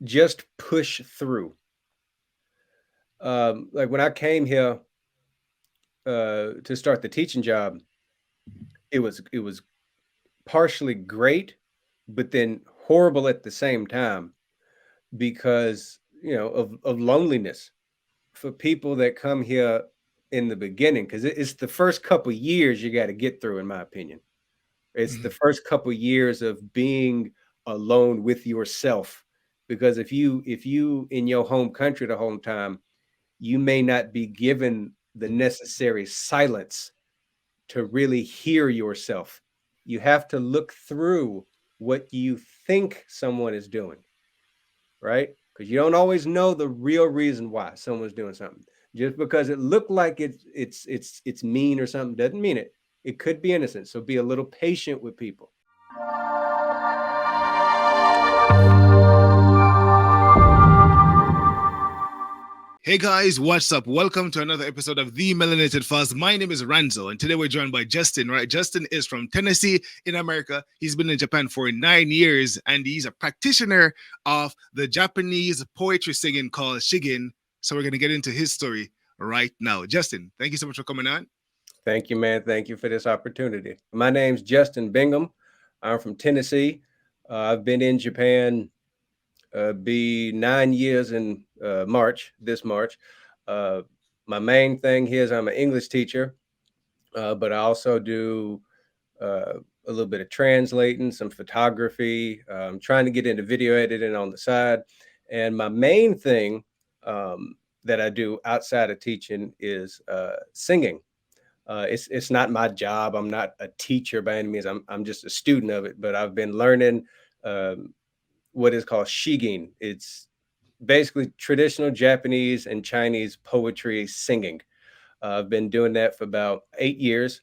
just push through. Like when I came here to start the teaching job, it was partially great, but then horrible at the same time because of loneliness for people that come here in the beginning because it's the first couple years you got to get through, in my opinion. It's the Mhm. first couple years of being alone with yourself because if you in your home country the whole time, you may not be given the necessary silence to really hear yourself. You have to look through what you think someone is doing, right? Because you don't always know the real reason why someone's doing something. Just because it looked like it's mean or something doesn't mean it. It could be innocent. So be a little patient with people. Hey guys, what's up? Welcome to another episode of the Melanated Files. My name is Ranzo, and today we're joined by Justin, right? Justin is from Tennessee in America. He's been in Japan for 9 years, and he's a practitioner of the Japanese poetry singing called Shigin. So we're going to get into his story right now. Justin, thank you so much for coming on. Thank you, man. Thank you for this opportunity. My name's Justin Bingham. I'm from Tennessee. I've been in Japan be 9 years in March, this March. Uh, my main thing here is I'm an English teacher, but I also do a little bit of translating, some photography. I'm trying to get into video editing on the side. And my main thing that I do outside of teaching is singing. It's not my job. I'm not a teacher by any means. I'm just a student of it. But I've been learning um, what is called shigin. It's basically traditional Japanese and Chinese poetry singing. I've been doing that for about 8 years,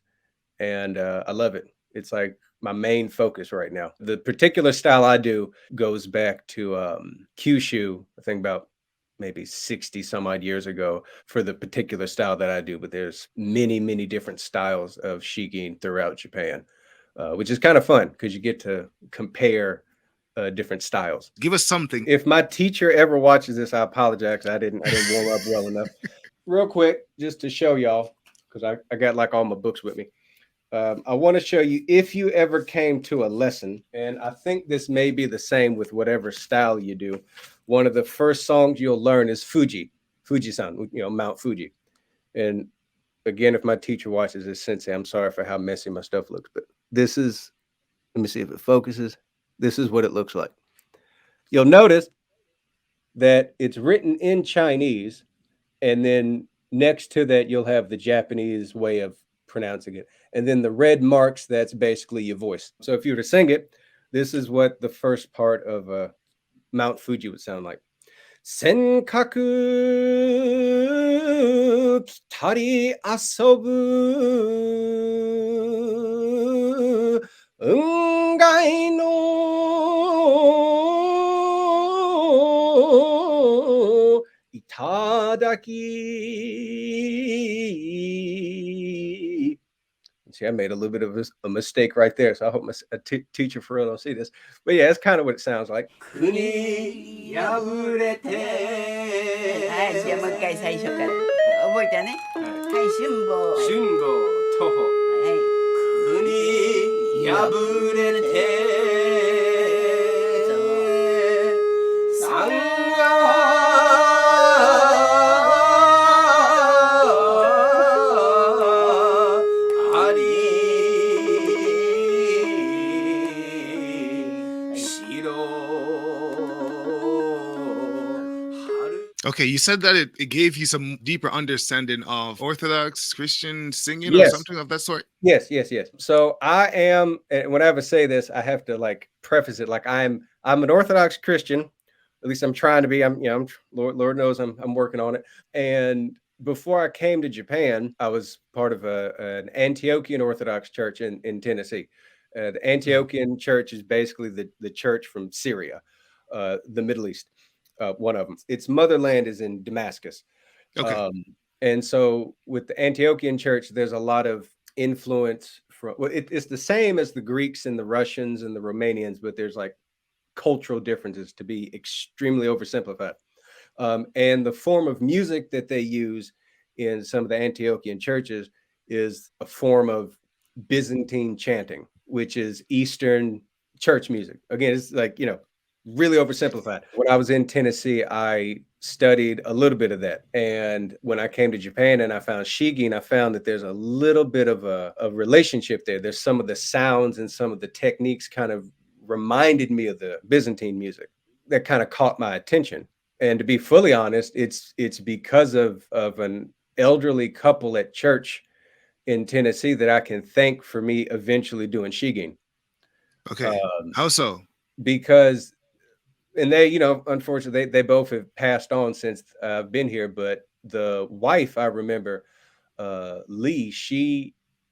and I love it. It's like my main focus right now. The particular style I do goes back to Kyushu, I think about maybe 60 some odd years ago for the particular style that I do. But there's many, many different styles of Shigin throughout Japan, which is kind of fun because you get to compare different styles. Give us something. If my teacher ever watches this, I apologize. I didn't warm up well enough. Real quick, just to show y'all, because I got like all my books with me. I want to show you if you ever came to a lesson, and I think this may be the same with whatever style you do. One of the first songs you'll learn is Fuji-san, Mount Fuji. And again, if my teacher watches this, Sensei, I'm sorry for how messy my stuff looks, but this is, let me see if it focuses. This is what it looks like. You'll notice that it's written in Chinese, and then next to that you'll have the Japanese way of pronouncing it, and then the red marks, that's basically your voice. So if you were to sing it, this is what the first part of Mount Fuji would sound like. Senkaku kitari asobu ungai no itadaki. See, I made a little bit of a mistake right there, so I hope teacher for real don't see this. But yeah, that's kind of what it sounds like. Kuni yaburete. はい、じゃあもう一回最初から覚えたね。はい、春坊。春郷徒歩。はい。国破れて山川あり白 Okay, you said that it gave you some deeper understanding of Orthodox Christian singing or Yes. something of that sort. Yes. So I am, and whenever I say this, I have to like preface it like I'm an Orthodox Christian. At least I'm trying to be. Lord knows I'm working on it. And before I came to Japan, I was part of an Antiochian Orthodox church in Tennessee. The Mhm. Antiochian church is basically the church from Syria, the Middle East. One of them. Its motherland is in Damascus. Okay. Um, and so with the Antiochian church, there's a lot of influence from, well, it's the same as the Greeks and the Russians and the Romanians, but there's like cultural differences to be extremely oversimplified. And the form of music that they use in some of the Antiochian churches is a form of Byzantine chanting, which is Eastern church music. Again, it's like, really oversimplified. When I was in Tennessee, I studied a little bit of that. And when I came to Japan and I found Shigin, I found that there's a little bit of a relationship there. There's some of the sounds and some of the techniques kind of reminded me of the Byzantine music that kind of caught my attention. And to be fully honest, it's because of an elderly couple at church in Tennessee that I can thank for me eventually doing Shigin. Okay. How so? Because, and they, unfortunately, they both have passed on since I've been here. But the wife, I remember, Lee,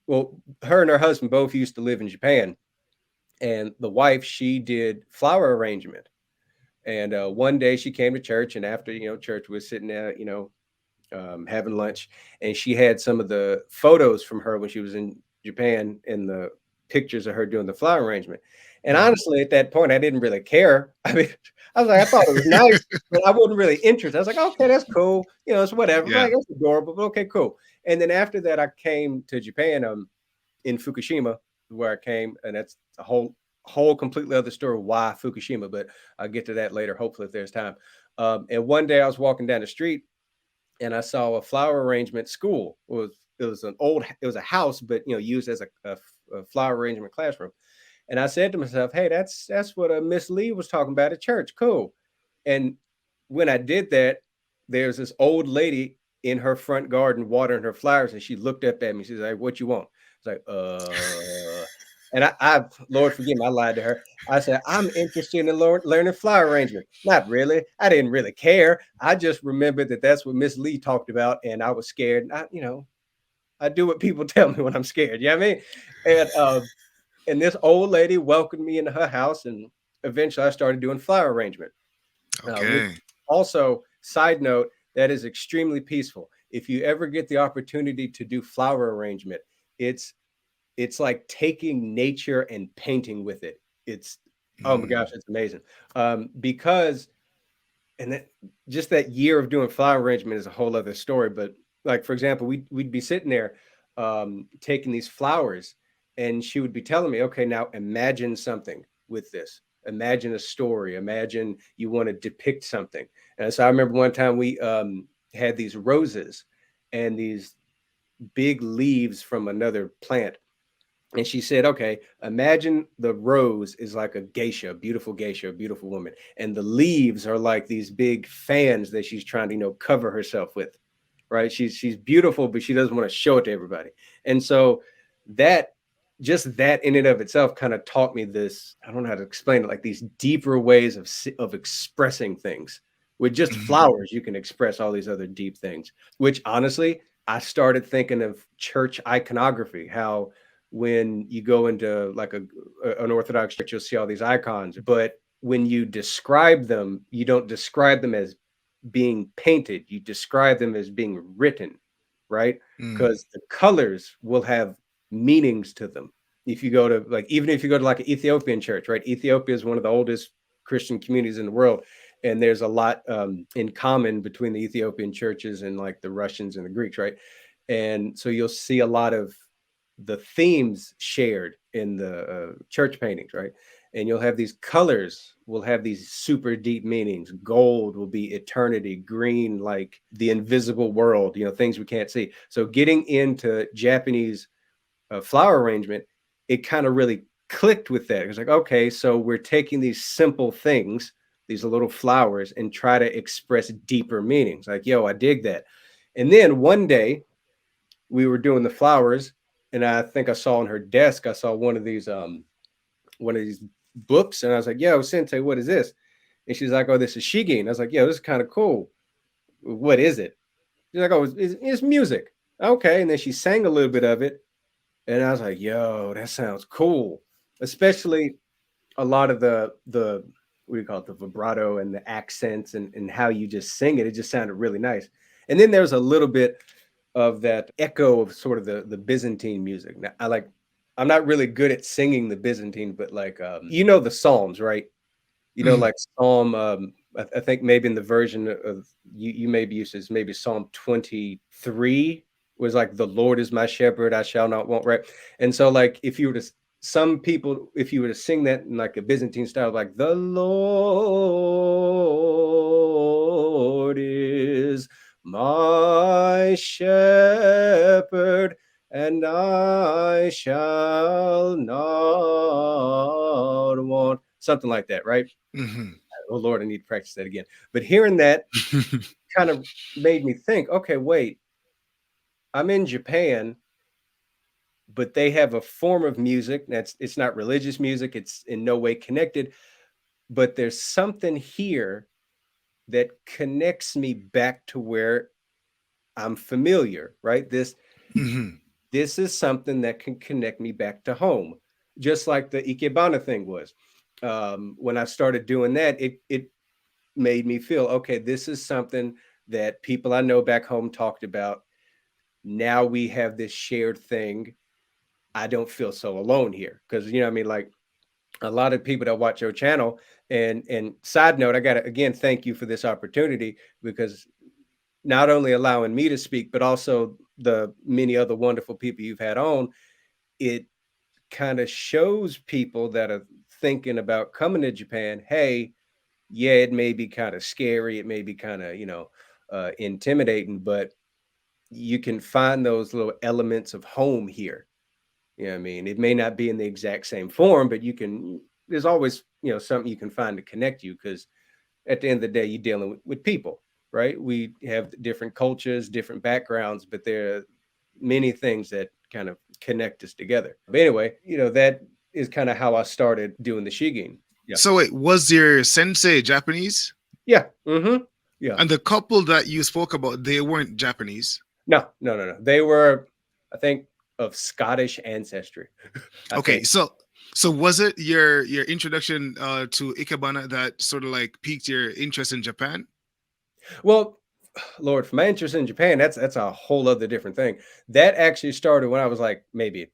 her and her husband both used to live in Japan. And the wife, she did flower arrangement. And one day she came to church, and after, church, we was sitting there, having lunch, and she had some of the photos from her when she was in Japan and the pictures of her doing the flower arrangement. And honestly, at that point, I didn't really care. I mean, I was like, I thought it was nice, but I wasn't really interested. I was like, okay, that's cool. It's whatever. Yeah. Like, it's adorable, but okay, cool. And then after that, I came to Japan, in Fukushima, where I came, and that's a whole completely other story why Fukushima, but I'll get to that later, hopefully, if there's time. And one day I was walking down the street and I saw a flower arrangement school. It was a house, but used as a flower arrangement classroom. And I said to myself, hey, that's what Miss Lee was talking about at church. Cool. And when I did that, there's this old lady in her front garden watering her flowers, and she looked up at me. She's like, what you want? It's like, and I Lord forgive me, I lied to her. I said, I'm interested in learning flower arrangement. Not really. I didn't really care. I just remembered that that's what Miss Lee talked about, and I was scared. I do what people tell me when I'm scared. You know what I mean? And this old lady welcomed me into her house, and eventually I started doing flower arrangement. Okay. Also, side note, that is extremely peaceful. If you ever get the opportunity to do flower arrangement, it's like taking nature and painting with it. It's, oh my gosh, it's amazing. Because, and just that year of doing flower arrangement is a whole other story. But like, for example, we'd be sitting there taking these flowers, and she would be telling me, okay, now imagine something with this. Imagine a story. Imagine you want to depict something. And so I remember one time we had these roses and these big leaves from another plant. And she said, okay, imagine the rose is like a geisha, a beautiful woman. And the leaves are like these big fans that she's trying to, cover herself with, right? She's beautiful, but she doesn't want to show it to everybody. And so just that in and of itself kind of taught me this, I don't know how to explain it, like these deeper ways of expressing things. With just flowers, you can express all these other deep things, which honestly, I started thinking of church iconography, how when you go into like an Orthodox church, you'll see all these icons, but when you describe them, you don't describe them as being painted. You describe them as being written, right? Because the colors will have meanings to them. If you go to even if you go to like an Ethiopian church, right? Ethiopia is one of the oldest Christian communities in the world. And there's a lot in common between the Ethiopian churches and like the Russians and the Greeks, right? And so you'll see a lot of the themes shared in the church paintings, right? And you'll have these colors will have these super deep meanings. Gold will be eternity, green like the invisible world, things we can't see. So getting into Japanese flower arrangement, it kind of really clicked with that. It was like, okay, so we're taking these simple things, these little flowers, and try to express deeper meanings. Like, yo, I dig that. And then one day we were doing the flowers, and I think I saw on her desk, I saw one of these books, and I was like, yo, Sensei, what is this? And she's like, oh, this is Shigin. I was like, yo, this is kind of cool. What is it? She's like, oh, it's music. Okay. And then she sang a little bit of it. And I was like, yo, that sounds cool. Especially a lot of the what do you call it, the vibrato and the accents and how you just sing it. It just sounded really nice. And then there's a little bit of that echo of sort of the Byzantine music. Now, I'm not really good at singing the Byzantine, but like, the Psalms, right? You know, like Psalm, I think maybe in the version of you may be used to this, maybe Psalm 23 was like, the Lord is my shepherd, I shall not want, right? And so like if you were to some people, if you were to sing that in like a Byzantine style, like the Lord is my shepherd, and I shall not want, something like that, right? Oh Lord, I need to practice that again. But hearing that kind of made me think, okay, wait, I'm in Japan, but they have a form of music that's, it's not religious music, it's in no way connected, but there's something here that connects me back to where I'm familiar, right? This is something that can connect me back to home, just like the Ikebana thing was. When I started doing that, it made me feel, okay, this is something that people I know back home talked about. Now we have this shared thing. I don't feel so alone here. Because, you know, I mean, like a lot of people that watch your channel, and side note, I got to again thank you for this opportunity, because not only allowing me to speak, but also the many other wonderful people you've had on, it kind of shows people that are thinking about coming to Japan, hey, yeah, it may be kind of scary, it may be kind of, you know, intimidating, but you can find those little elements of home here. You know what I mean? It may not be in the exact same form, but you can, there's always, you know, something you can find to connect you, because at the end of the day, you're dealing with people, right? We have different cultures, different backgrounds, but there are many things that kind of connect us together. But anyway, you know, that is kind of how I started doing the Shigin. Yeah. So wait, was your sensei Japanese? Yeah. Mm-hmm. Yeah. And the couple that you spoke about, they weren't Japanese. No. They were, I think, of Scottish ancestry. Okay, think. so was it your introduction to Ikebana that sort of like piqued your interest in Japan? Well, Lord, for my interest in Japan, that's a whole other different thing. That actually started when I was like maybe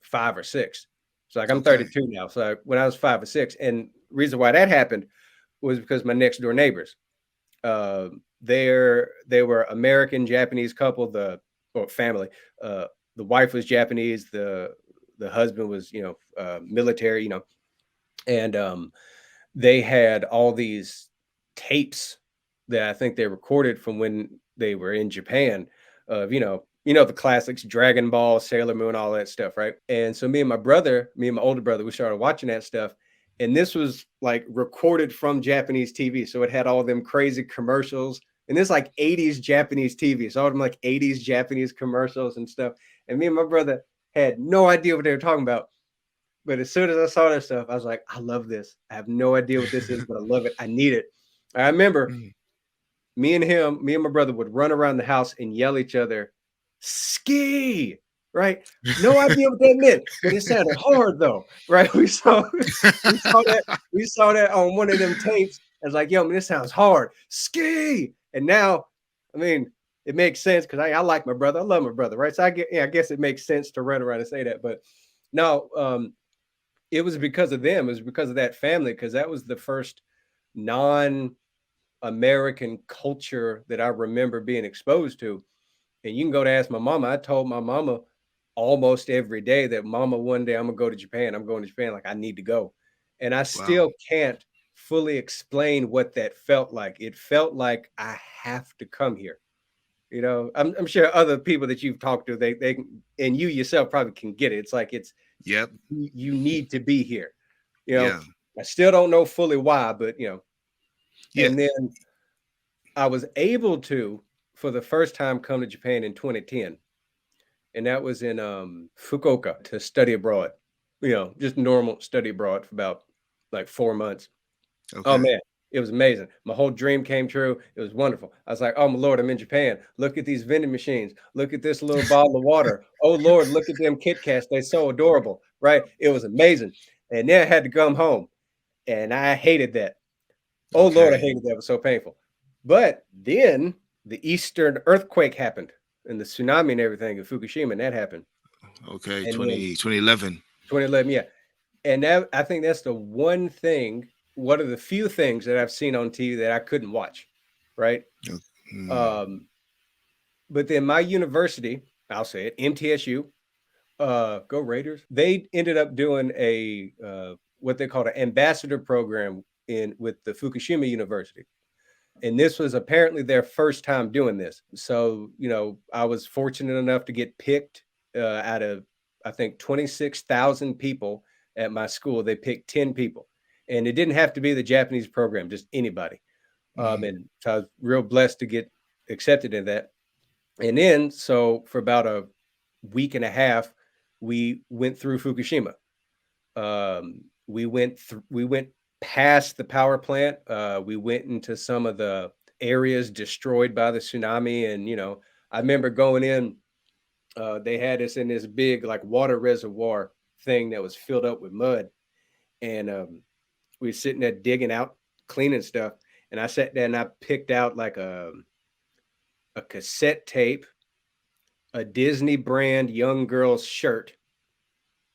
5 or 6. So like I'm Okay. 32 now. So when I was 5 or 6, and reason why that happened was because my next door neighbors, they were American Japanese couple, or family. The wife was Japanese, the husband was, you know, military, you know, and they had all these tapes that I think they recorded from when they were in Japan of, you know, the classics, Dragon Ball, Sailor Moon, all that stuff, right? And so me and my older brother, we started watching that stuff. And this was like recorded from Japanese TV. So it had all them crazy commercials. And this like 80s Japanese TV. So all them like 80s Japanese commercials and stuff. And me and my brother had no idea what they were talking about. But as soon as I saw that stuff, I was like, I love this. I have no idea what this is, but I love it. I need it. I remember me and my brother would run around the house and yell at each other, ski, right? No idea what that meant, but it sounded hard though, right? We saw that on one of them tapes. I was like, yo, man, this sounds hard. Ski. And now, I mean, it makes sense because I like my brother. I love my brother, right? So I guess it makes sense to run around and say that. But no, it was because of them. It was because of that family, because that was the first non-American culture that I remember being exposed to. And you can go to ask my mama. I told my mama almost every day that, mama, one day I'm gonna go to Japan. I'm going to Japan. Like, I need to go. And I still can't fully explain what that felt like. It felt like I have to come here. You know, I'm sure other people that you've talked to, they and you yourself probably can get it. It's like Yep. you need to be here. You know, Yeah. I still don't know fully why, but you know, Yeah. and then I was able to, for the first time, come to Japan in 2010. And that was in Fukuoka to study abroad, you know, just normal study abroad for about like 4 months. Okay. Oh man, it was amazing. My whole dream came true. It was wonderful. I was like, oh my Lord, I'm in Japan. Look at these vending machines. Look at this little bottle of water. Oh Lord, look at them Kit Kats. They're so adorable, right? It was amazing. And then I had to come home, and I hated that. Oh Lord, I hated that. It was so painful. But then the Eastern earthquake happened, and the tsunami and everything in Fukushima, and that happened. Okay. And then 2011. 2011, yeah. And that, I think that's the one thing one of the few things that I've seen on TV that I couldn't watch, right? Mm. But then my university, I'll say it, MTSU, go Raiders. They ended up doing a what they called an ambassador program with the Fukushima University. And this was apparently their first time doing this. So, I was fortunate enough to get picked out of, I think, 26,000 people at my school. They picked 10 people. And it didn't have to be the Japanese program, just anybody. And so I was real blessed to get accepted in that. And then, so for about a week and a half, we went through Fukushima. We went past the power plant. We went into some of the areas destroyed by the tsunami. And, I remember going in, they had us in this big like water reservoir thing that was filled up with mud. And we were sitting there digging out, cleaning stuff. And I sat there and I picked out like a cassette tape, a Disney brand young girl's shirt,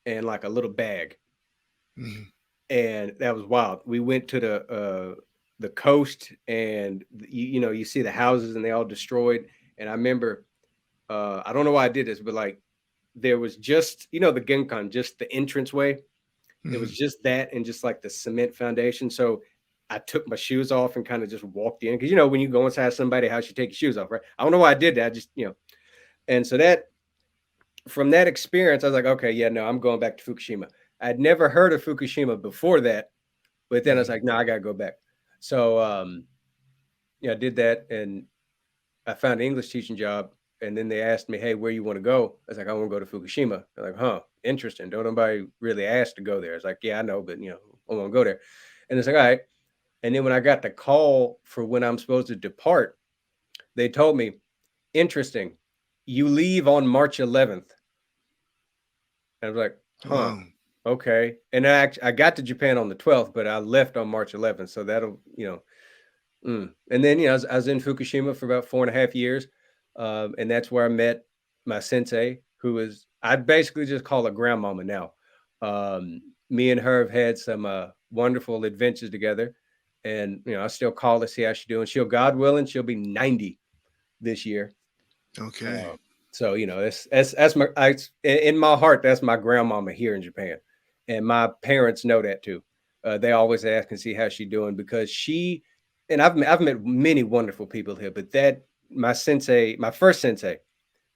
and like a little bag. And that was wild. We went to the coast, and you see the houses and they all destroyed. And I remember, I don't know why I did this, but like there was just, the Genkan, just the entranceway. It was just that and just like the cement foundation. So I took my shoes off and kind of just walked in. Because, when you go inside somebody's house, you take your shoes off, right? I don't know why I did that. I just, And so from that experience, I was like, okay, yeah, no, I'm going back to Fukushima. I'd never heard of Fukushima before that. But then I was like, no, I got to go back. So, I did that. And I found an English teaching job. And then they asked me, hey, where you want to go? I was like, I want to go to Fukushima. They're like, huh, interesting. Don't nobody really ask to go there. It's like, yeah, I know, but, I want to go there. And it's like, all right. And then when I got the call for when I'm supposed to depart, they told me, interesting, you leave on March 11th. And I was like, huh, okay. And I got to Japan on the 12th, but I left on March 11th. So that'll, And then, I was in Fukushima for about 4.5 years. And that's where I met my sensei, who is, I basically just call her grandmama now. Me and her have had some wonderful adventures together. And, I still call her, see how she's doing. God willing, she'll be 90 this year. Okay. So, that's my, in my heart, that's my grandmama here in Japan. And my parents know that too. They always ask and see how she's doing because and I've met many wonderful people here, but my first sensei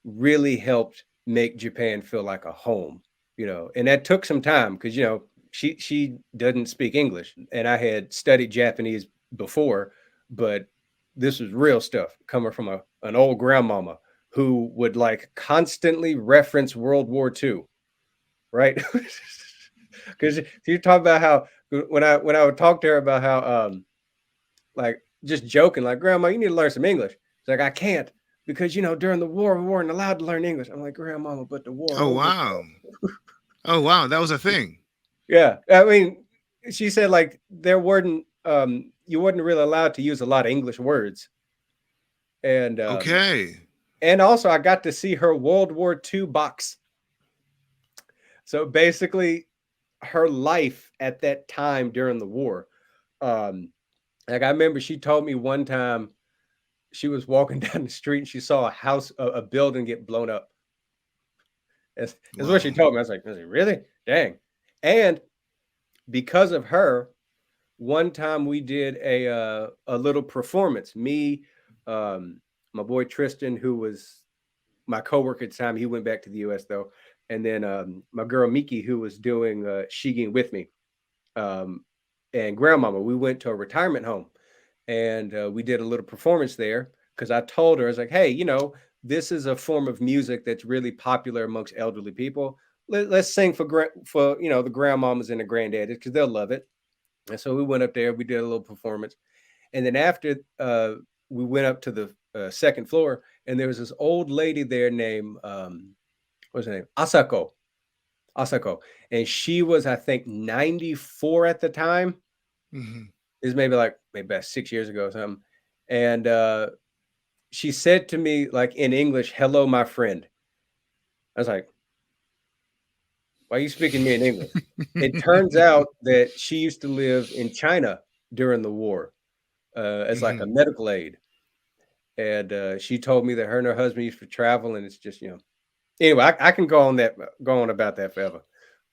really helped make Japan feel like a home, and that took some time because, she doesn't speak English and I had studied Japanese before, but this was real stuff coming from an old grandmama who would like constantly reference World War II, right? Because you talk about how when I would talk to her about how like just joking, like, grandma, you need to learn some English. It's like, I can't because, during the war, we weren't allowed to learn English. I'm like, grandmama, but the war. Oh, wow. Oh, wow. That was a thing. Yeah. I mean, she said like there weren't, you wasn't really allowed to use a lot of English words. And, okay. And also I got to see her World War II box. So basically her life at that time during the war, like I remember she told me one time she was walking down the street and she saw a building get blown up. That's what she told me. I was like, really? Dang. And because of her, one time we did a little performance. Me, my boy Tristan, who was my coworker at the time, he went back to the US though. And then my girl Miki, who was doing Shigin with me. And grandmama, we went to a retirement home and we did a little performance there because I told her, I was like, hey, this is a form of music that's really popular amongst elderly people. Let's sing for the grandmamas and the granddaddies because they'll love it. And so we went up there, we did a little performance. And then after we went up to the second floor and there was this old lady there named, what's her name? Asako. And she was, I think, 94 at the time. It was maybe about 6 years ago or something. And she said to me, like in English, hello, my friend. I was like, Why are you speaking to me in English? It turns out that she used to live in China during the war as like a Mhm. medical aide. And she told me that her and her husband used to travel, and it's just, anyway, I can go on about that forever.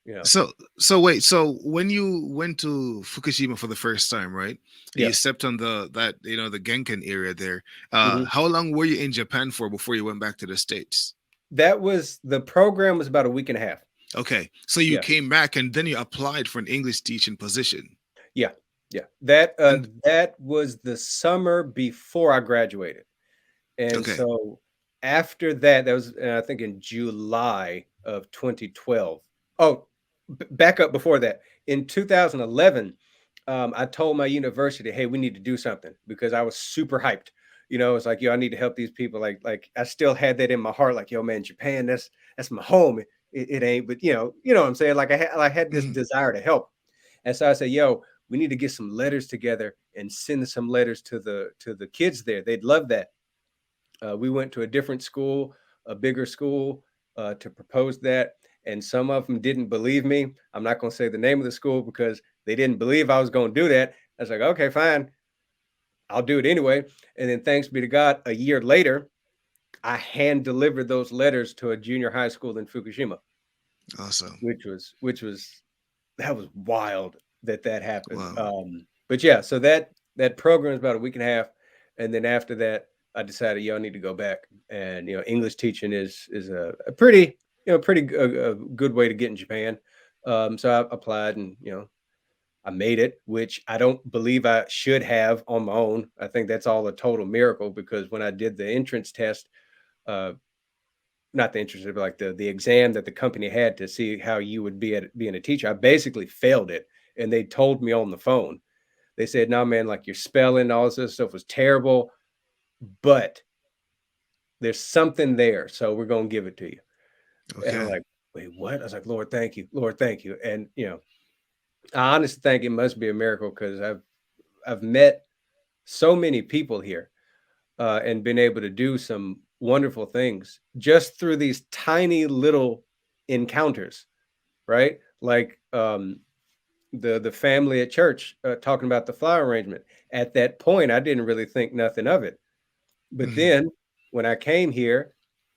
You know. So wait, so when you went to Fukushima for the first time, right? Yeah. You stepped on that the Genkan area there. Mhm. How long were you in Japan for before you went back to the States? The program was about a week and a half. Okay, so you Yeah. came back and then you applied for an English teaching position. Yeah. Yeah. That And that was the summer before I graduated. And okay. so after that, that was, I think, in July of 2012. Oh, back up before that. In 2011, I told my university, "Hey, we need to do something," because I was super hyped. It's like, "Yo, I need to help these people." Like I still had that in my heart. Like, "Yo, man, Japan, that's my home." It ain't, but what I'm saying. Like I had this Mhm. desire to help, and so I said, "Yo, we need to get some letters together and send some letters to the kids there. They'd love that." We went to a different school, a bigger school, to propose that. And some of them didn't believe me. I'm not going to say the name of the school because they didn't believe I was going to do that. I was like, okay, fine. I'll do it anyway. And then, thanks be to God, a year later, I hand delivered those letters to a junior high school in Fukushima, Awesome. which was that was wild that happened. Wow. But yeah, so that program is about a week and a half, and then after that, I decided, y'all need to go back. And English teaching is a pretty a good way to get in Japan. So I applied, and I made it, which I don't believe I should have on my own. I think that's all a total miracle, because when I did the entrance test, uh, not the entrance, but like the exam that the company had to see how you would be at being a teacher, I basically failed it. And they told me on the phone, they said, "No, man, like your spelling, all this other stuff was terrible, but there's something there. So we're going to give it to you." And I'm Okay. like, "Wait, what?" I was like, "Lord, thank you. Lord, thank you." And, I honestly think it must be a miracle, because I've met so many people here, and been able to do some wonderful things just through these tiny little encounters, right? Like, the family at church, talking about the flower arrangement. At that point, I didn't really think nothing of it. But Mhm. then when I came here,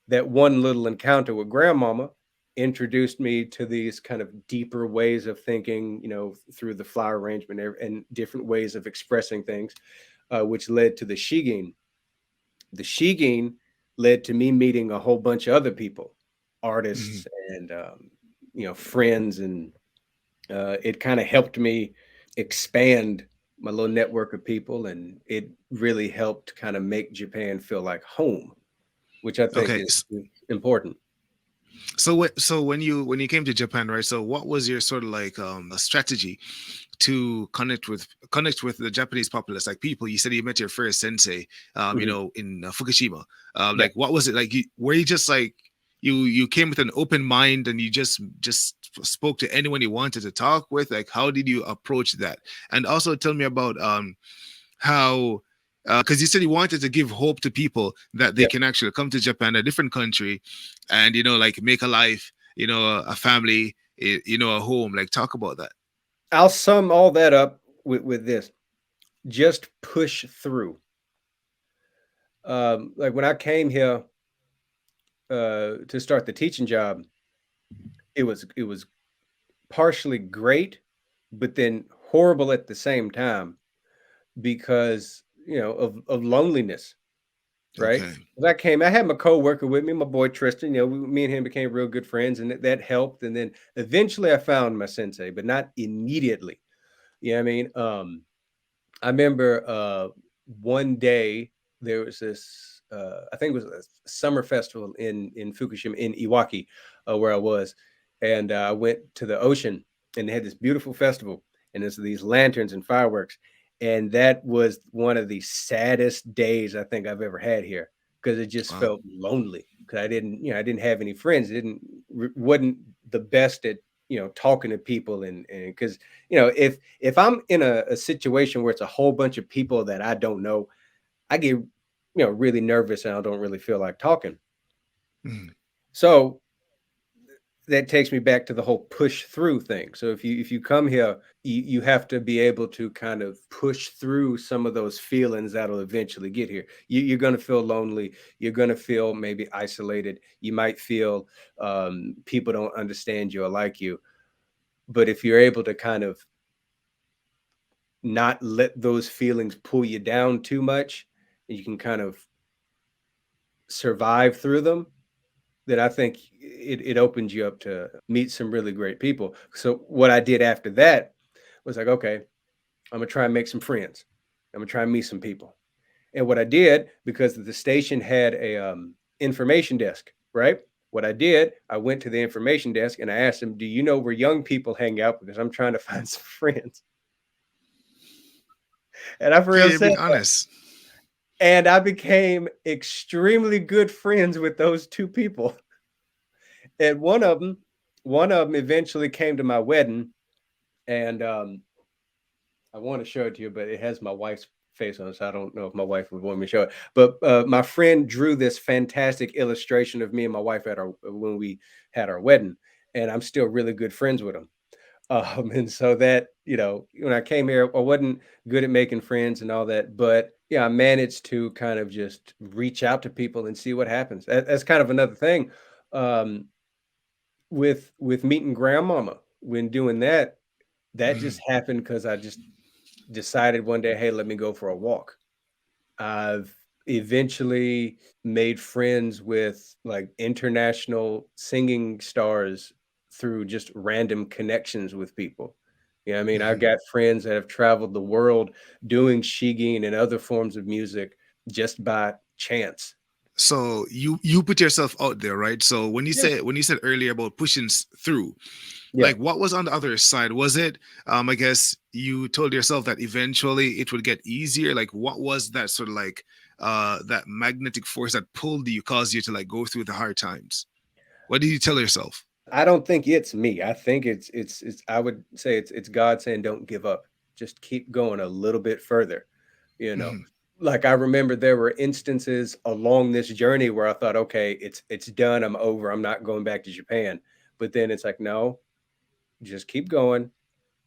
that one little encounter with grandmama introduced me to these kind of deeper ways of thinking, through the flower arrangement and different ways of expressing things, which led to the Shigin. The Shigin led to me meeting a whole bunch of other people, Mhm. artists and, friends. And it kind of helped me expand my little network of people, and it really helped kind of make Japan feel like home, which I think Okay. is important. So when you came to Japan, right? So what was your sort of like a strategy to connect with the Japanese populace, like people? You said you met your first sensei, Mhm. in Fukushima. Yeah. Like what was it like? Were you just like you came with an open mind and you just spoke to anyone you wanted to talk with? Like how did you approach that? And also tell me about how because you said you wanted to give hope to people that they Yeah. can actually come to Japan, a different country, and like make a life, a family, a home. Like talk about that. I'll sum all that up with this: just push through. Like when I came here, to start the teaching job, it was partially great, but then horrible at the same time, because of loneliness, right? Okay. When I had my coworker with me, my boy Tristan. Me and him became real good friends, and that helped. And then eventually, I found my sensei, but not immediately. You know what I mean? I remember, one day there was this, I think it was a summer festival in Fukushima, in Iwaki, where I was, and I went to the ocean, and they had this beautiful festival, and there's these lanterns and fireworks, and that was one of the saddest days I think I've ever had here, because it just Wow. felt lonely, because I didn't have any friends. It wasn't the best at talking to people, and because if I'm in a situation where it's a whole bunch of people that I don't know, I get really nervous, and I don't really feel like talking. Mhm. So that takes me back to the whole push through thing. So if you come here, you have to be able to kind of push through some of those feelings that'll eventually get here. You're going to feel lonely. You're going to feel maybe isolated. You might feel people don't understand you or like you. But if you're able to kind of not let those feelings pull you down too much, and you can kind of survive through them, then I think it opens you up to meet some really great people. So what I did after that was like, okay, I'm gonna try and make some friends. I'm gonna try and meet some people. And what I did, because the station had a information desk, right? What I did, I went to the information desk and I asked them, "Do you know where young people hang out? Because I'm trying to find some friends." And I for Okay, real you're said being that. honest. And I became extremely good friends with those two people. And one of them eventually came to my wedding, and I want to show it to you, but it has my wife's face on it, so I don't know if my wife would want me to show it. But my friend drew this fantastic illustration of me and my wife at our when we had our wedding, and I'm still really good friends with him. And so that, when I came here, I wasn't good at making friends and all that, but yeah, I managed to kind of just reach out to people and see what happens. That's kind of another thing. Um, with meeting grandmama, when doing that, that Mhm. just happened because I just decided one day, hey, let me go for a walk. I've eventually made friends with like international singing stars through just random connections with people. I mean, I've Mhm. got friends that have traveled the world doing shigin and other forms of music just by chance. So you put yourself out there, right? So Yeah. when you said earlier about pushing through, Yeah. like what was on the other side? Was it I guess you told yourself that eventually it would get easier? Like what was that sort of like that magnetic force that pulled you, caused you to like go through the hard times? What did you tell yourself? I don't think it's me. I think it's I would say it's God saying don't give up. Just keep going a little bit further, you know. Mhm. Like I remember there were instances along this journey where I thought, okay, it's done, I'm over. I'm not going back to Japan. But then it's like, no, just keep going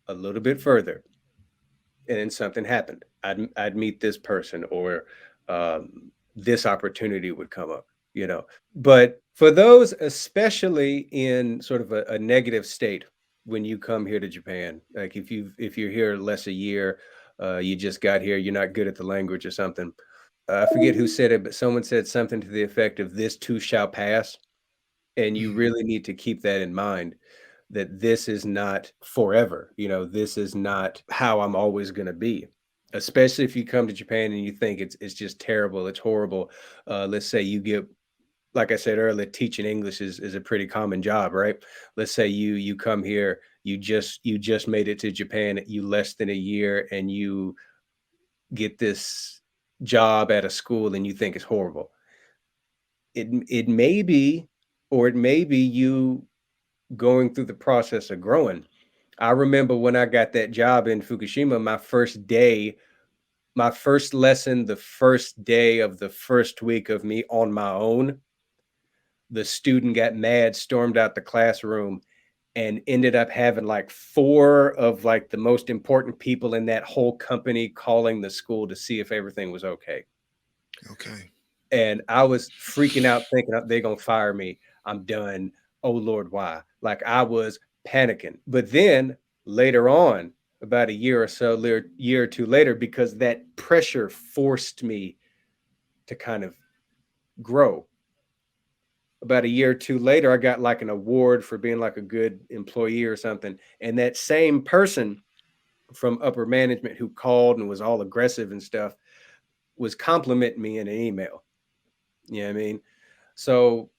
a little bit further. And then something happened. I'd meet this person, or this opportunity would come up. But for those, especially in sort of a negative state, when you come here to Japan, like if you're here less a year, you just got here, you're not good at the language or something. I forget who said it, but someone said something to the effect of "This too shall pass," and you Mhm. really need to keep that in mind, that this is not forever. This is not how I'm always going to be. Especially if you come to Japan and you think it's just terrible, it's horrible. Let's say you get, like I said earlier, teaching English is a pretty common job, right? Let's say you come here, you just made it to Japan, you less than a year, and you get this job at a school and you think it's horrible. It may be, or it may be you going through the process of growing. I remember when I got that job in Fukushima, my first day, my first lesson, the first day of the first week of me on my own, the student got mad, stormed out the classroom, and ended up having like four of like the most important people in that whole company calling the school to see if everything was okay. Okay. And I was freaking out thinking they're gonna fire me. I'm done. Oh Lord, why? Like I was panicking. But then later on, about a year or so, year or two later, because that pressure forced me to kind of grow. About a year or two later, I got like an award for being like a good employee or something. And that same person from upper management who called and was all aggressive and stuff was complimenting me in an email. You know what I mean? So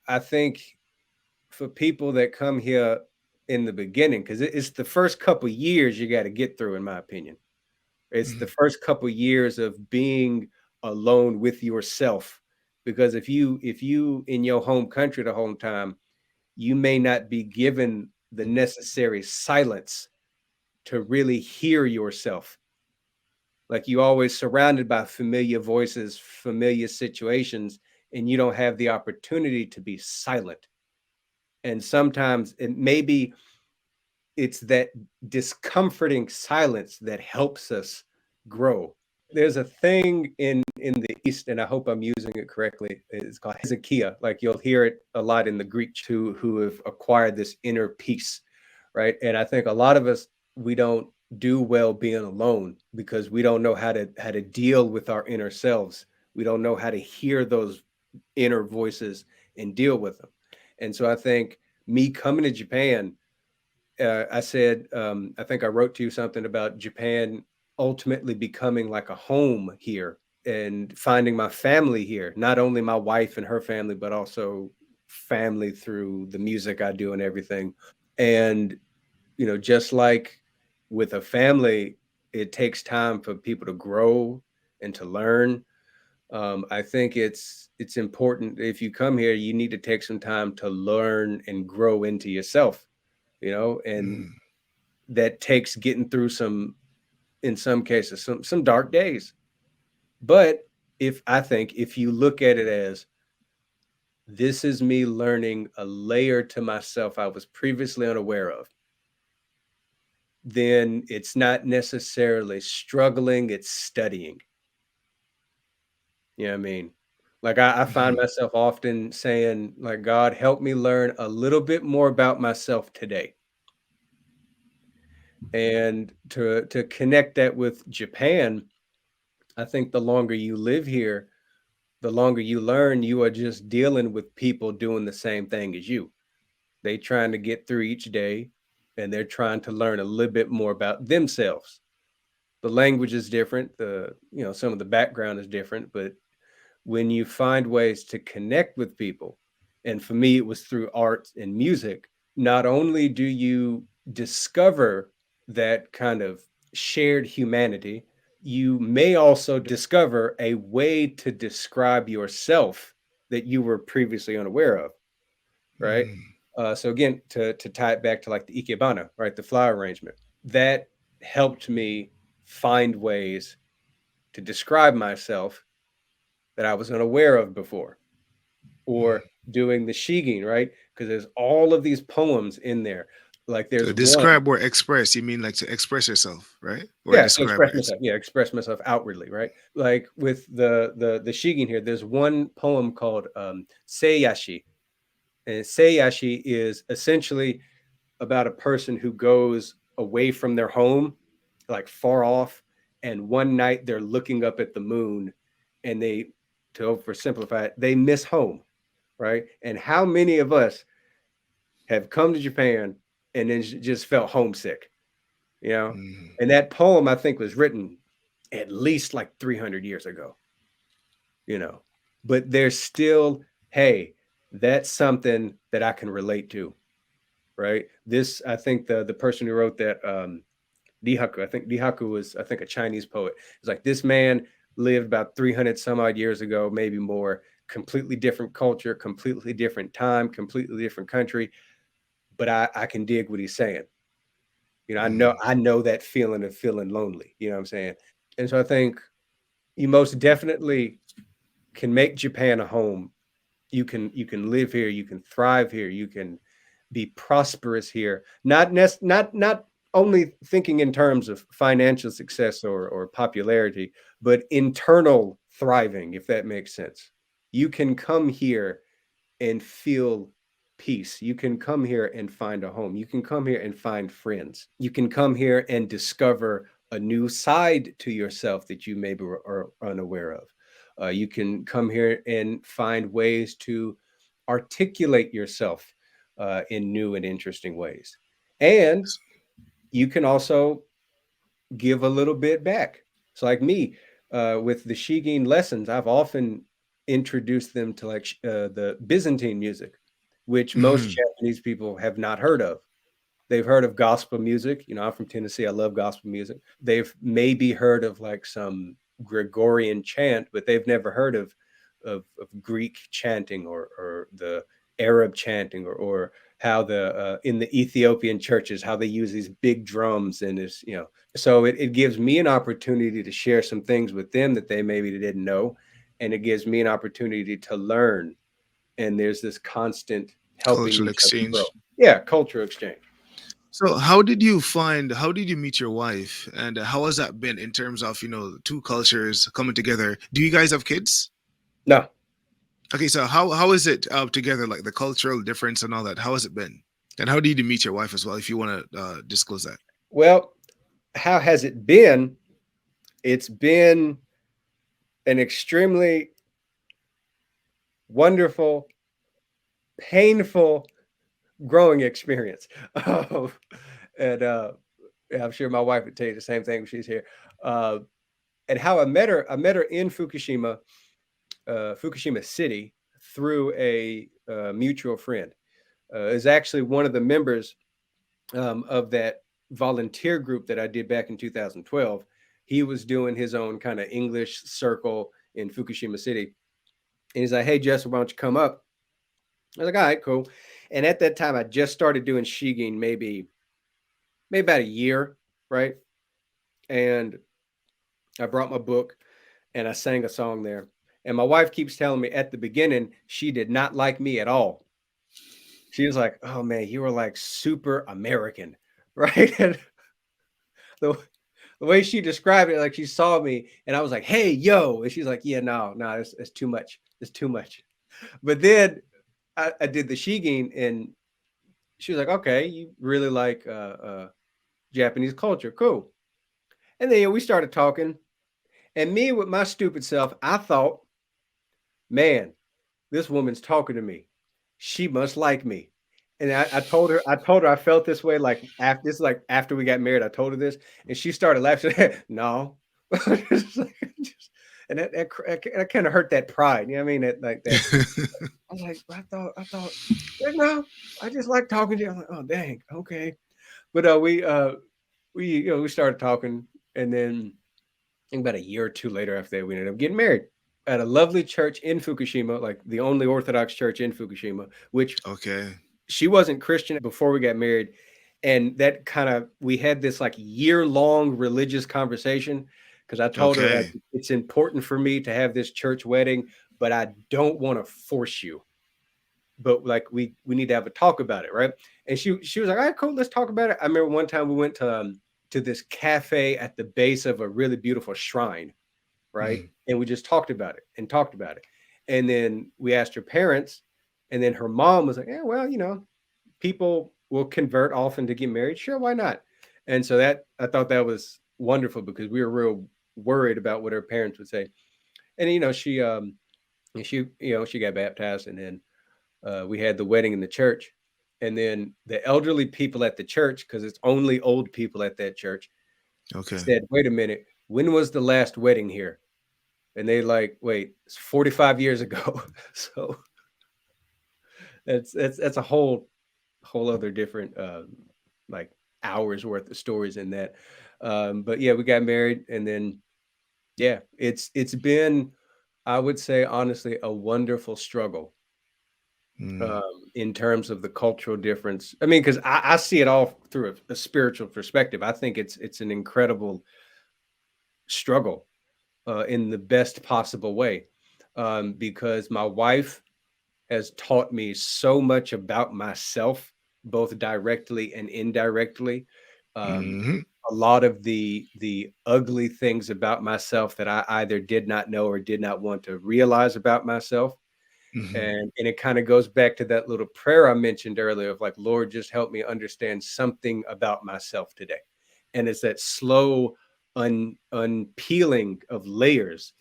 I think for people that come here in the beginning, because it's the first couple years you got to get through, in my opinion. It's the Mhm. first couple years of being alone with yourself. Because if you in your home country the whole time, you may not be given the necessary silence to really hear yourself. Like you always surrounded by familiar voices, familiar situations, and you don't have the opportunity to be silent. And sometimes maybe it's that discomforting silence that helps us grow. There's a thing in the East, and I hope I'm using it correctly. It's called hezekiah. Like you'll hear it a lot in the Greek who have acquired this inner peace, right? And I think a lot of us, we don't do well being alone because we don't know how to deal with our inner selves. We don't know how to hear those inner voices and deal with them. And so I think me coming to Japan, I said, I think I wrote to you something about Japan ultimately becoming like a home here and finding my family here, not only my wife and her family, but also family through the music I do and everything. And, just like with a family, it takes time for people to grow and to learn. I think it's important if you come here, you need to take some time to learn and grow into yourself, and that takes getting through in some cases, some dark days. But if you look at it as this is me learning a layer to myself I was previously unaware of, then it's not necessarily struggling, it's studying. You know what I mean? Like I find myself often saying, like, God, help me learn a little bit more about myself today. And to connect that with Japan, I think the longer you live here, the longer you learn, you are just dealing with people doing the same thing as you. They trying to get through each day and they're trying to learn a little bit more about themselves. The language is different, some of the background is different, but when you find ways to connect with people, and for me, it was through art and music, not only do you discover that kind of shared humanity, you may also discover a way to describe yourself that you were previously unaware of, right? So again, to tie it back to like the ikebana, right, the flower arrangement, that helped me find ways to describe myself that I was unaware of before. Or doing the Shigin, right? Because there's all of these poems in there. Like To there's one, describe or express, you mean like to express yourself, right? Or yeah, to describe or express myself. Yeah, express myself outwardly, right? Like with the Shigin here, there's one poem called Seiyashi. And Seiyashi is essentially about a person who goes away from their home, like far off, and one night they're looking up at the moon and to oversimplify it, they miss home, right? And how many of us have come to Japan and then just felt homesick, you know? And that poem, I think, was written at least like 300 years ago, but there's still, hey, that's something that I can relate to, right? I think the person who wrote that, Dihaku, I think Dihaku was, I think, a Chinese poet. It's like this man lived about 300 some odd years ago, maybe more, completely different culture, completely different time, completely different country. But I can dig what he's saying. I know that feeling of feeling lonely, you know what I'm saying? And so I think you most definitely can make Japan a home. You can live here, you can thrive here, you can be prosperous here. Not only thinking in terms of financial success or popularity, but internal thriving, if that makes sense. You can come here and feel peace. You can come here and find a home. You can come here and find friends. You can come here and discover a new side to yourself that you maybe are unaware of. You can come here and find ways to articulate yourself in new and interesting ways. And you can also give a little bit back. So like me, with the Shigin lessons, I've often introduced them to like the Byzantine music, which most Japanese people have not heard of. They've heard of gospel music. I'm from Tennessee. I love gospel music. They've maybe heard of like some Gregorian chant, but they've never heard of Greek chanting or the Arab chanting or how the in the Ethiopian churches, how they use these big drums and so it gives me an opportunity to share some things with them that they maybe didn't know. And it gives me an opportunity to learn. And there's this constant helping Cultural each other grow. exchange. Yeah, cultural exchange. So how did you meet your wife, and how has that been in terms of, two cultures coming together? Do you guys have kids? No, Okay, so how is it together, like the cultural difference and all that? How has it been? And how did you meet your wife as well, if you want to disclose that? well, how has it been? It's been an extremely wonderful, painful growing experience. And yeah, I'm sure my wife would tell you the same thing when she's here. Uh, and how I met her in Fukushima, Fukushima City, through a mutual friend. Is actually one of the members of that volunteer group that I did back in 2012. He was doing his own kind of English circle in Fukushima City. And he's like, "Hey, Justin, why don't you come up?" I was like, "All right, cool." And at that time, I just started doing Shigin, maybe about a year, right? And I brought my book and I sang a song there. And my wife keeps telling me at the beginning, she did not like me at all. She was like, "Oh man, you were like super American," right? And the, the way she described it, like she saw me and I was like, "Hey, yo." And she's like, "Yeah, no, it's too much. It's too much." But then I did the Shigin and she was like, "Okay, you really like Japanese culture. Cool." And then we started talking. And me with my stupid self, I thought, man, this woman's talking to me. She must like me. And I told her, I felt this way like after this, like after we got married, I told her this, and she started laughing. No, and that kind of hurt that pride. You know what I mean? That like that. I was like, I thought, no, I just like talking to you. I'm like, oh dang, okay. But we started talking, and then I think about a year or two later after that, we ended up getting married at a lovely church in Fukushima, like the only Orthodox church in Fukushima, which Okay. she wasn't Christian before we got married. And that kind of, we had this like year-long religious conversation because I told her like Okay. it's important for me to have this church wedding, but I don't want to force you. But like we need to have a talk about it, right? And she was like, "All right, cool, let's talk about it." I remember one time we went to this cafe at the base of a really beautiful shrine, right? Mhm. And we just talked about it and talked about it. And then we asked her parents, and then her mom was like, "Yeah, well, people will convert often to get married. Sure, why not?" And so that I thought that was wonderful because we were real worried about what her parents would say. And she got baptized, and then we had the wedding in the church. And then the elderly people at the church, because it's only old people at that church, Okay. said, "Wait a minute, when was the last wedding here?" And they like, "Wait, it's 45 years ago." So that's a whole other different like hours worth of stories in that. But yeah, we got married, and then yeah, it's been, I would say honestly, a wonderful struggle Mm. in terms of the cultural difference. I mean, because I see it all through a spiritual perspective. I think it's an incredible struggle in the best possible way, because my wife has taught me so much about myself, both directly and indirectly. Um, Mhm. a lot of the ugly things about myself that I either did not know or did not want to realize about myself. Mhm. And it kind of goes back to that little prayer I mentioned earlier of like, Lord, just help me understand something about myself today. And it's that slow unpeeling of layers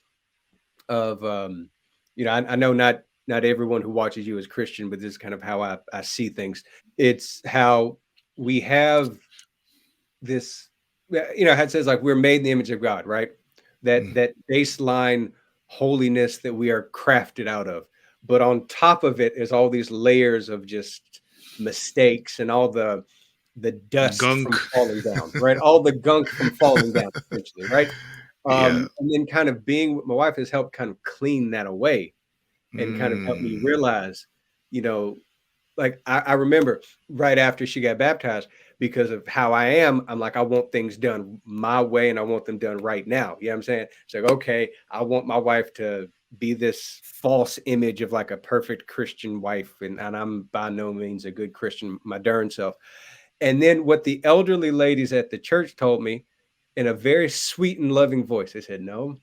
of I know not everyone who watches you is Christian, but this is kind of how I see things. It's how we have this, it says like we're made in the image of God, right? That Mm. that baseline holiness that we are crafted out of. But on top of it is all these layers of just mistakes and all the dust Gunk. from falling down, right? All the gunk from falling down, essentially, right? Yeah. And then kind of being with my wife has helped kind of clean that away and kind of helped me Mm. realize, you know, like I remember right after she got baptized, because of how I am, I'm like, I want things done my way and I want them done right now. You know what I'm saying? It's like, okay, I want my wife to be this false image of like a perfect Christian wife, and I'm by no means a good Christian, my darn self. And then what the elderly ladies at the church told me in a very sweet and loving voice, they said, no,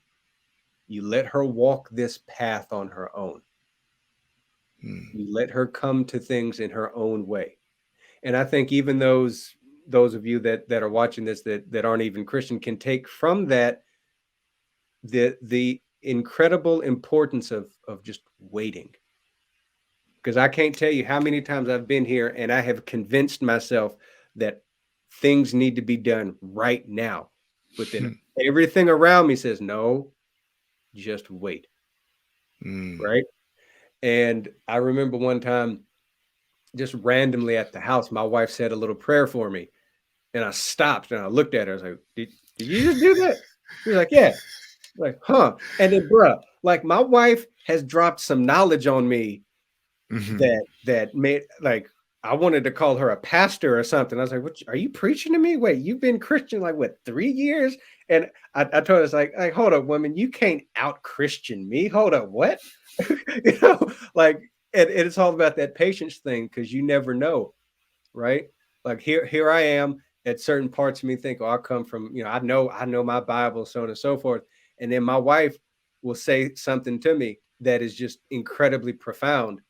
you let her walk this path on her own. You let her come to things in her own way. And I think even those of you that are watching this that aren't even Christian can take from that the incredible importance of just waiting. Because I can't tell you how many times I've been here and I have convinced myself that things need to be done right now. But then everything around me says, no, just wait. Right. And I remember one time just randomly at the house, my wife said a little prayer for me. And I stopped and I looked at her. I was like, did you just do that? She was like, yeah. Like, huh. And then, bruh, like my wife has dropped some knowledge on me that made, like, I wanted to call her a pastor or something. I was like, what, are you preaching to me? Wait, you've been Christian like what, 3 years? And I told her, it's like, hold up, woman, you can't out Christian me. Hold up, what? You know, like, and it's all about that patience thing, because you never know, right? Like here I am at certain parts of me think, oh, I come from, you know, I know my Bible, so on and so forth. And then my wife will say something to me that is just incredibly profound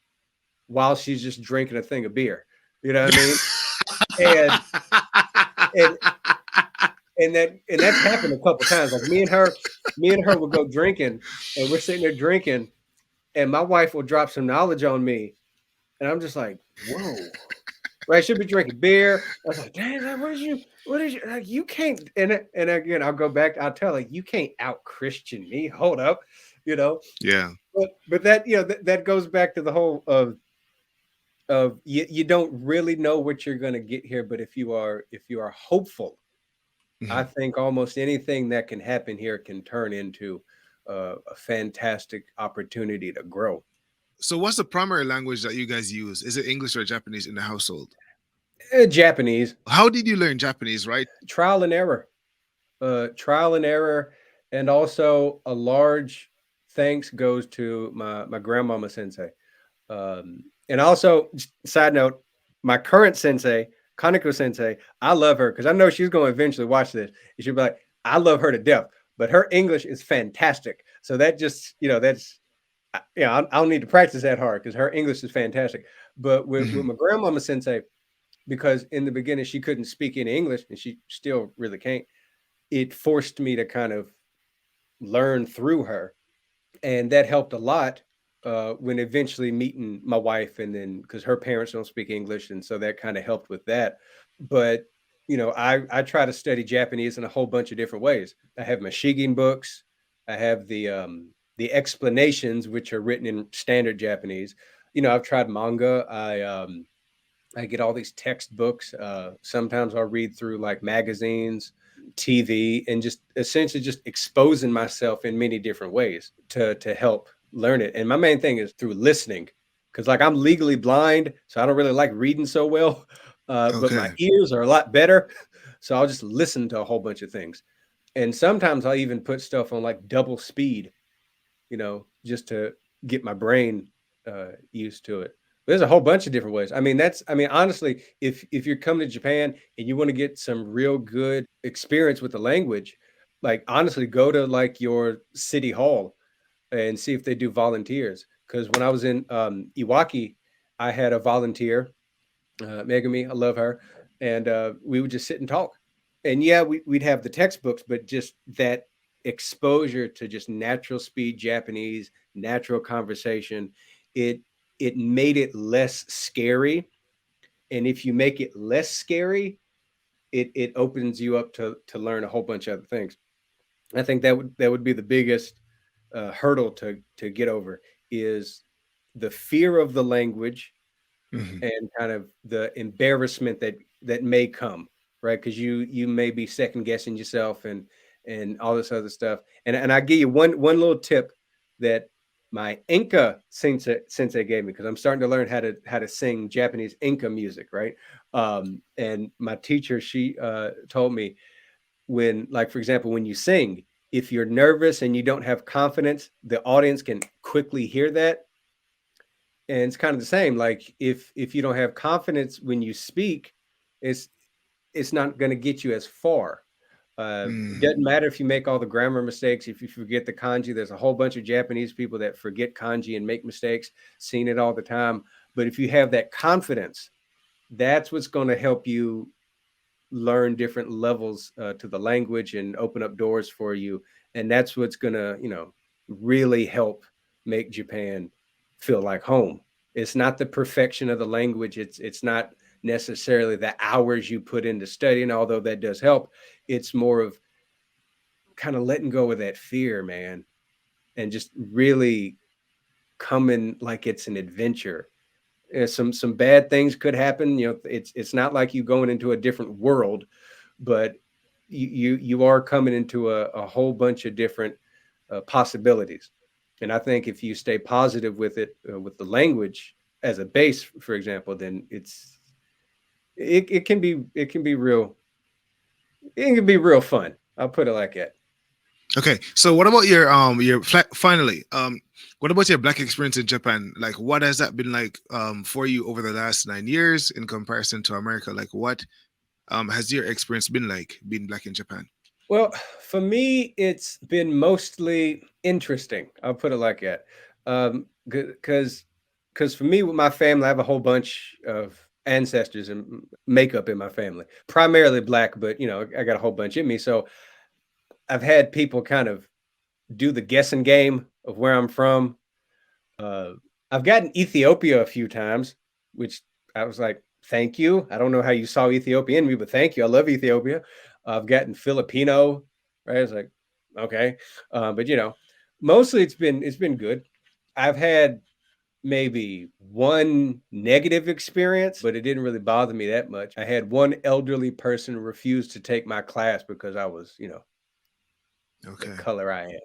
while she's just drinking a thing of beer. You know what I mean? And that's happened a couple times. Like me and her will go drinking, and we're sitting there drinking, and my wife will drop some knowledge on me, and I'm just like, whoa. Right, I should be drinking beer. I was like, dang, what is you? Like, you can't. And again, I'll go back. I'll tell her, you can't out Christian me. Hold up, you know. Yeah. But that, you know, that goes back to the whole of you don't really know what you're going to get here. But if you are hopeful, I think almost anything that can happen here can turn into a fantastic opportunity to grow. So what's the primary language that you guys use? Is it English or Japanese in the household? Japanese. How did you learn Japanese, right? Trial and error. And also a large thanks goes to my grandmama sensei. And also, side note, my current sensei, Kaneko sensei, I love her because I know she's going to eventually watch this. And she'll be like, I love her to death, but her English is fantastic. So that just, you know, that's, I don't need to practice that hard because her English is fantastic. But with my grandmama sensei, because in the beginning she couldn't speak any English and she still really can't, it forced me to kind of learn through her. And that helped a lot when eventually meeting my wife, and then because her parents don't speak English. And so that kind of helped with that. But, you know, I try to study Japanese in a whole bunch of different ways. I have my Shigin books. I have the explanations, which are written in standard Japanese. You know, I've tried manga. I get all these textbooks. Sometimes I'll read through like magazines, TV, and just essentially just exposing myself in many different ways to help learn it. And my main thing is through listening, because like I'm legally blind, so I don't really like reading so well. But my ears are a lot better, so I'll just listen to a whole bunch of things. And sometimes I'll even put stuff on like double speed, you know, just to get my brain used to it. There's a whole bunch of different ways. I mean, honestly, if you're coming to Japan and you want to get some real good experience with the language, like honestly, go to like your city hall and see if they do volunteers. Because when I was in Iwaki, I had a volunteer, Megami, I love her, and we would just sit and talk. And yeah, we'd have the textbooks, but just that exposure to just natural speed Japanese, natural conversation, it made it less scary. And if you make it less scary, it opens you up to learn a whole bunch of other things. I think that would be the biggest hurdle to get over, is the fear of the language and kind of the embarrassment that may come, right? Because you may be second guessing yourself and all this other stuff. And I give you one little tip that my Inca sensei gave me, because I'm starting to learn how to sing Japanese Inca music, right? And my teacher, she told me, when, like, for example, when you sing, if you're nervous and you don't have confidence, the audience can quickly hear that. And it's kind of the same. Like if you don't have confidence when you speak, it's not going to get you as far. It doesn't matter if you make all the grammar mistakes, if you forget the kanji. There's a whole bunch of Japanese people that forget kanji and make mistakes, seen it all the time. But if you have that confidence, that's what's going to help you learn different levels to the language and open up doors for you. And that's what's going to, really help make Japan feel like home. It's not the perfection of the language. It's not necessarily the hours you put into studying, although that does help. It's more of kind of letting go of that fear, man, and just really coming like it's an adventure. Some bad things could happen. It's not like you going into a different world, but you are coming into a whole bunch of different possibilities. And I think if you stay positive with it, with the language as a base, for example, then it can be real fun. I'll put it like that. Okay, so what about finally, what about your Black experience in Japan? Like, what has that been like for you over the last 9 years in comparison to America? Like, what has your experience been like being Black in Japan? Well, for me, it's been mostly interesting. I'll put it like that. Because for me, with my family, I have a whole bunch of ancestors and makeup in my family, primarily Black, but I got a whole bunch in me. So I've had people kind of do the guessing game of where I'm from. I've gotten Ethiopia a few times, which I was like, thank you. I don't know how you saw Ethiopia in me, but thank you. I love Ethiopia. I've gotten Filipino, right? It's like, okay. But mostly it's been good. I've had maybe one negative experience, but it didn't really bother me that much. I had one elderly person refuse to take my class because I was, Okay. the color I am,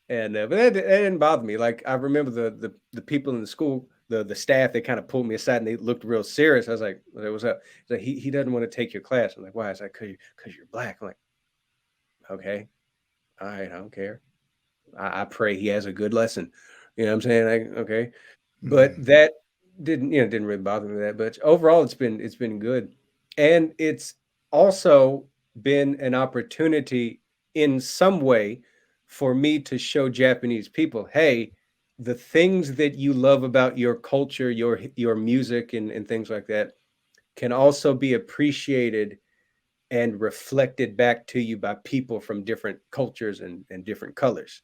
and but that didn't bother me. Like I remember the people in the school, the staff, they kind of pulled me aside and they looked real serious. I was like, what's up? He's like, he doesn't want to take your class. I'm like, why? It's like, because you're Black. I'm like, okay, all right, I don't care. I pray he has a good lesson. You know what I'm saying? Like, okay. But that didn't really bother me that much. Overall, it's been good. And it's also been an opportunity in some way for me to show Japanese people, hey, the things that you love about your culture, your music and things like that can also be appreciated and reflected back to you by people from different cultures and different colors,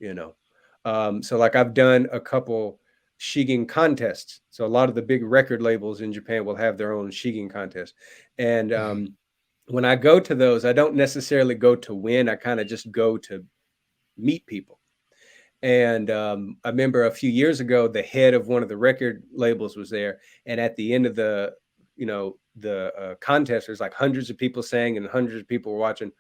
So like I've done a couple Shigin contests. So a lot of the big record labels in Japan will have their own Shigin contest. And when I go to those, I don't necessarily go to win. I kind of just go to meet people. And I remember a few years ago, the head of one of the record labels was there. And at the end of the contest, there's like hundreds of people sang and hundreds of people were watching.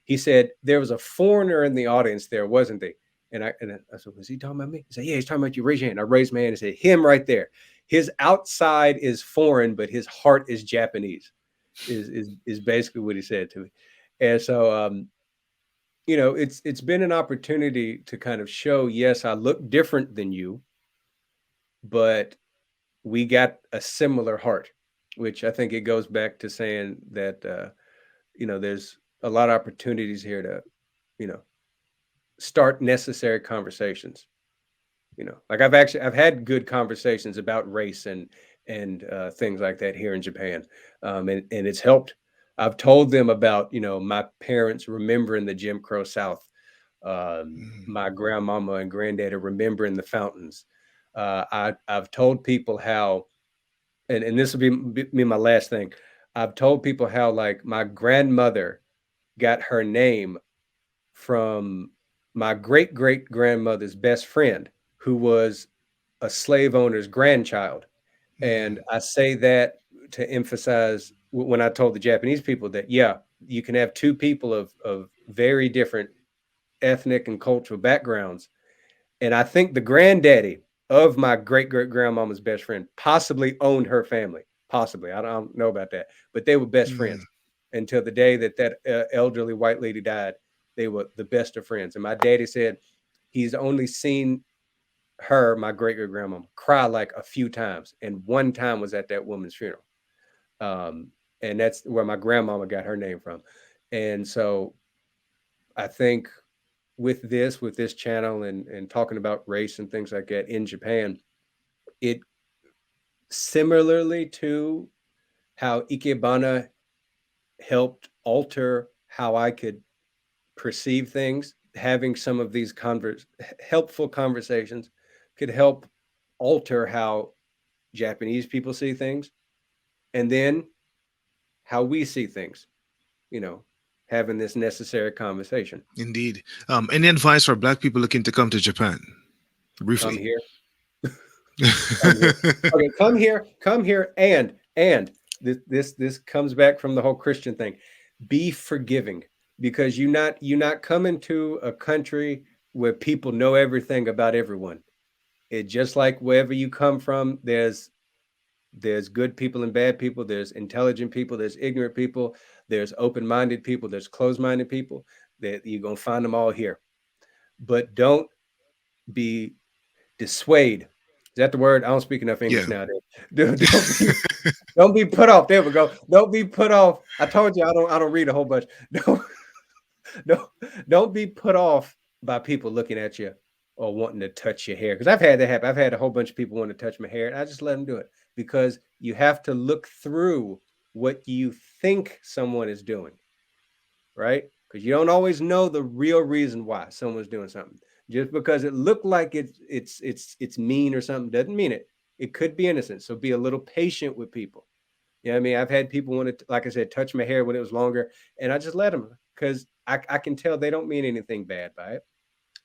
He said, there was a foreigner in the audience there, wasn't there? And I said, was he talking about me? He said, yeah, he's talking about you. Raise your hand. I raised my hand and said, him right there. His outside is foreign, but his heart is Japanese, is basically what he said to me. And so, it's been an opportunity to kind of show, yes, I look different than you, but we got a similar heart, which I think it goes back to saying that, there's a lot of opportunities here to, start necessary conversations. Like I've had good conversations about race and things like that here in Japan, and it's helped. I've told them about my parents remembering the Jim Crow South, my grandmama and granddad are remembering the fountains. I've told people how, and this will be my last thing. I've told people how like my grandmother got her name from my great grandmother's best friend, who was a slave owner's grandchild. And I say that to emphasize when I told the Japanese people that, yeah, you can have two people of very different ethnic and cultural backgrounds. And I think the granddaddy of my great grandmama's best friend possibly owned her family. Possibly. I don't know about that, but they were best friends until the day that elderly white lady died. they were the best of friends. And my daddy said he's only seen her, my great-great-grandma, cry like a few times. And one time was at that woman's funeral. And that's where my grandmama got her name from. And so I think with this channel and talking about race and things like that in Japan, it similarly to how Ikebana helped alter how I could perceive things, having some of these helpful conversations could help alter how Japanese people see things, and then how we see things, having this necessary conversation. Indeed. Any advice for Black people looking to come to Japan? Briefly. Come here. Come here. Okay, come here, and this comes back from the whole Christian thing. Be forgiving, because you're not coming to a country where people know everything about everyone. It just like wherever you come from, there's good people and bad people, there's intelligent people, there's ignorant people, there's open-minded people, there's closed-minded people. That you're gonna find them all here. But don't be dissuade. Is that the word? I don't speak enough English nowadays. Don't be put off. There we go. Don't be put off. I told you I don't read a whole bunch. Don't be put off by people looking at you or wanting to touch your hair. Because I've had that happen. I've had a whole bunch of people want to touch my hair, and I just let them do it, because you have to look through what you think someone is doing, right? Because you don't always know the real reason why someone's doing something. Just because it looked like it's mean or something doesn't mean it. It could be innocent. So be a little patient with people. You know what I mean? I've had people want to, like I said, touch my hair when it was longer, and I just let them, because I can tell they don't mean anything bad by it.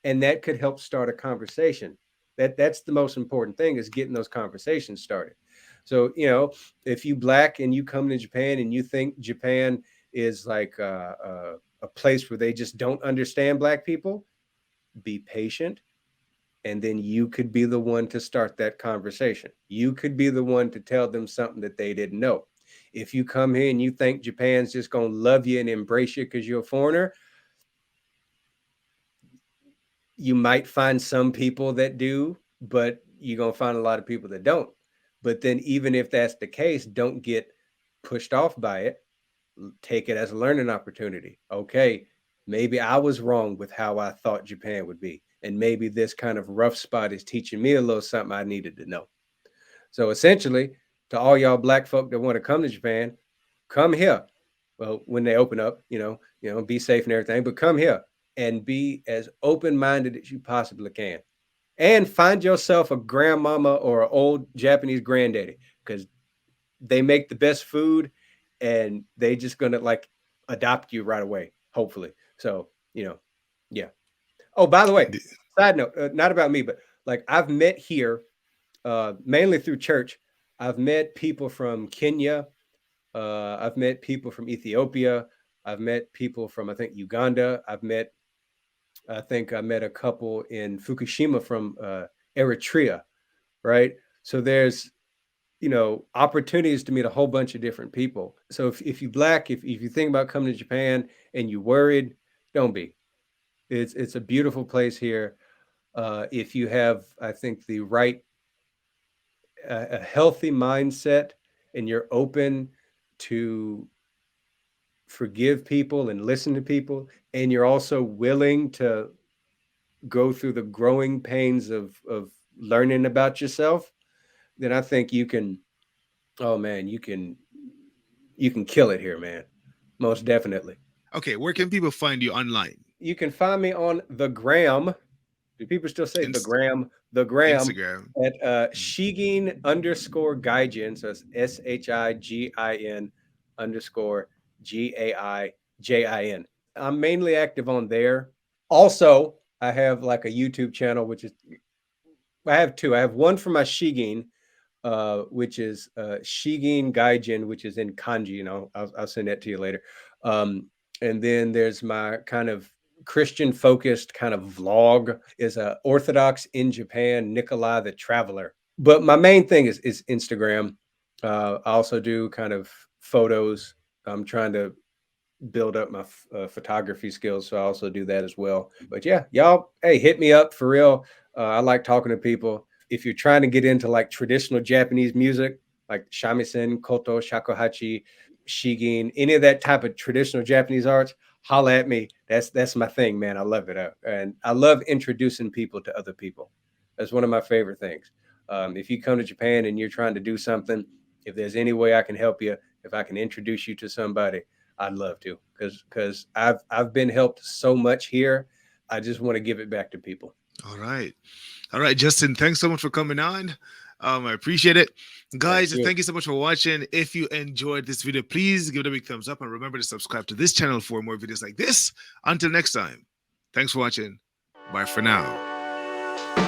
And that could help start a conversation. That's the most important thing, is getting those conversations started. So, if you Black and you come to Japan and you think Japan is like a place where they just don't understand Black people, be patient, and then you could be the one to start that conversation. You could be the one to tell them something that they didn't know. If you come here and you think Japan's just going to love you and embrace you because you're a foreigner, you might find some people that do, but you're going to find a lot of people that don't. But then even if that's the case, don't get pushed off by it. Take it as a learning opportunity. Okay, maybe I was wrong with how I thought Japan would be. And maybe this kind of rough spot is teaching me a little something I needed to know. So essentially, to all y'all Black folk that want to come to Japan, come here. Well, when they open up, be safe and everything, but come here and be as open-minded as you possibly can. And find yourself a grandmama or an old Japanese granddaddy, because they make the best food and they just gonna like adopt you right away, hopefully. So, yeah. Oh, by the way, side note, not about me, but like I've met here, mainly through church. I've met people from Kenya. I've met people from Ethiopia. I've met people from, I think, Uganda. I met a couple in Fukushima from Eritrea, right? So there's, opportunities to meet a whole bunch of different people. So if you're Black, if you think about coming to Japan and you're worried, don't be. It's a beautiful place here. If you have, I think, the right, a healthy mindset, and you're open to forgive people and listen to people, and you're also willing to go through the growing pains of learning about yourself, then I think you can, oh man, you can kill it here, man. Most definitely. Okay, where can people find you online? You can find me on the gram. Do people still say the gram? The gram Instagram at Shigin _gaijin. So it's SHIGIN_GAIJIN. I'm mainly active on there. Also, I have like a YouTube channel, which is, I have two. I have one for my Shigin, which is Shigin Gaijin, which is in kanji, I'll send that to you later. And then there's my kind of Christian focused kind of vlog, is a Orthodox in Japan, Nikolai the Traveler. But my main thing is Instagram. I also do kind of photos. I'm trying to build up my photography skills. So I also do that as well. But yeah, y'all, hey, hit me up for real. I like talking to people. If you're trying to get into like traditional Japanese music, like shamisen, koto, shakuhachi, shigin, any of that type of traditional Japanese arts, holla at me. That's my thing, man. I love it. And I love introducing people to other people. That's one of my favorite things. If you come to Japan and you're trying to do something, if there's any way I can help you, if I can introduce you to somebody, I'd love to, because I've been helped so much here. I just want to give it back to people. All right. All right, Justin, thanks so much for coming on. I appreciate it. Guys, thank you so much for watching. If you enjoyed this video, please give it a big thumbs up and remember to subscribe to this channel for more videos like this. Until next time, thanks for watching. Bye for now.